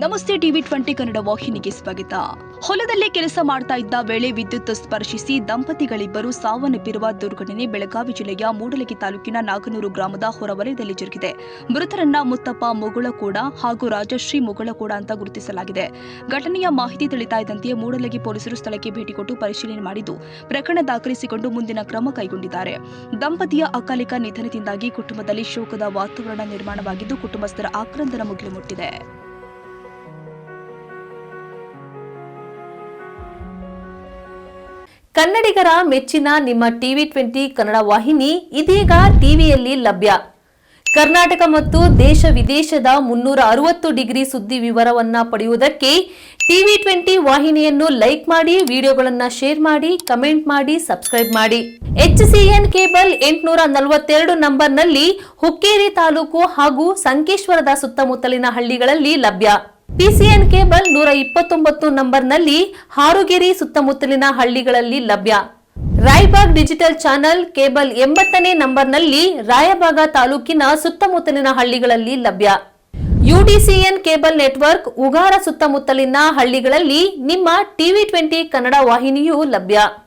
ನಮಸ್ತೆ ಟಿವಿ20 ಕನ್ನಡ ವಾಹಿನಿಗೆ ಸ್ವಾಗತ. ಹೊಲದಲ್ಲಿ ಕೆಲಸ ಮಾಡ್ತಾ ಇದ್ದ ವೇಳೆ ವಿದ್ಯುತ್ ಸ್ಪರ್ಶಿಸಿ ದಂಪತಿಗಳಿಬ್ಬರು ಸಾವನ್ನಪ್ಪಿರುವ ದುರ್ಘಟನೆ ಬೆಳಗಾವಿ ಜಿಲ್ಲೆಯ ಮೂಡಲಗಿ ತಾಲೂಕಿನ ನಾಗನೂರು ಗ್ರಾಮದ ಹೊರವಲಯದಲ್ಲಿ ಜರುಗಿದೆ. ಮೃತರನ್ನ ಮುತ್ತಪ್ಪ ಮುಗಳಕೋಡ ಹಾಗೂ ರಾಜಶ್ರೀ ಮುಗಳಕೋಡ ಅಂತ ಗುರುತಿಸಲಾಗಿದೆ. ಘಟನೆಯ ಮಾಹಿತಿ ತಿಳಿತಾ ಇದ್ದಂತೆ ಮೂಡಲಗಿ ಪೊಲೀಸರು ಸ್ಥಳಕ್ಕೆ ಭೇಟಿ ಕೊಟ್ಟು ಪರಿಶೀಲನೆ ಮಾಡಿದ್ದು ಪ್ರಕರಣ ದಾಖಲಿಸಿಕೊಂಡು ಮುಂದಿನ ಕ್ರಮ ಕೈಗೊಂಡಿದ್ದಾರೆ. ದಂಪತಿಯ ಅಕಾಲಿಕ ನಿಧನದಿಂದಾಗಿ ಕುಟುಂಬದಲ್ಲಿ ಶೋಕದ ವಾತಾವರಣ ನಿರ್ಮಾಣವಾಗಿದ್ದು ಕುಟುಂಬಸ್ಥರ ಆಕ್ರಂದನ ಮುಗಿಲು ಮುಟ್ಟಿದೆ. ಕನ್ನಡಿಗರ ಮೆಚ್ಚಿನ ನಿಮ್ಮ ಟಿವಿ20 ಕನ್ನಡ ವಾಹಿನಿ ಇದೀಗ ಟಿವಿಯಲ್ಲಿ ಲಭ್ಯ. ಕರ್ನಾಟಕ ಮತ್ತು ದೇಶ ವಿದೇಶದ 360 ಡಿಗ್ರಿ ಸುದ್ದಿ ವಿವರವನ್ನ ಪಡೆಯುವುದಕ್ಕೆ ಟಿವಿ20 ವಾಹಿನಿಯನ್ನು ಲೈಕ್ ಮಾಡಿ, ವಿಡಿಯೋಗಳನ್ನು ಶೇರ್ ಮಾಡಿ, ಕಮೆಂಟ್ ಮಾಡಿ, ಸಬ್ಸ್ಕ್ರೈಬ್ ಮಾಡಿ. HCN ಕೇಬಲ್ 842 ನಂಬರ್ನಲ್ಲಿ ಹುಕ್ಕೇರಿ ತಾಲೂಕು ಹಾಗೂ ಸಂಕೇಶ್ವರದ ಸುತ್ತಮುತ್ತಲಿನ ಹಳ್ಳಿಗಳಲ್ಲಿ ಲಭ್ಯ. PCN ಕೇಬಲ್ 129 ನಂಬರ್ನಲ್ಲಿ ಹಾರುಗೆರೆ ಸುತ್ತಮುತ್ತಲಿನ ಹಳ್ಳಿಗಳಲ್ಲಿ ಲಭ್ಯ. ರಾಯಬಾಗ್ ಡಿಜಿಟಲ್ ಚಾನೆಲ್ ಕೇಬಲ್ 80ನೇ ನಂಬರ್ನಲ್ಲಿ ರಾಯಬಾಗ ತಾಲೂಕಿನ ಸುತ್ತಮುತ್ತಲಿನ ಹಳ್ಳಿಗಳಲ್ಲಿ ಲಭ್ಯ. UDCN ಕೇಬಲ್ ನೆಟ್ವರ್ಕ್ ಉಗಾರ ಸುತ್ತಮುತ್ತಲಿನ ಹಳ್ಳಿಗಳಲ್ಲಿ ನಿಮ್ಮ ಟಿವಿ20 ಕನ್ನಡ ವಾಹಿನಿಯೂ ಲಭ್ಯ.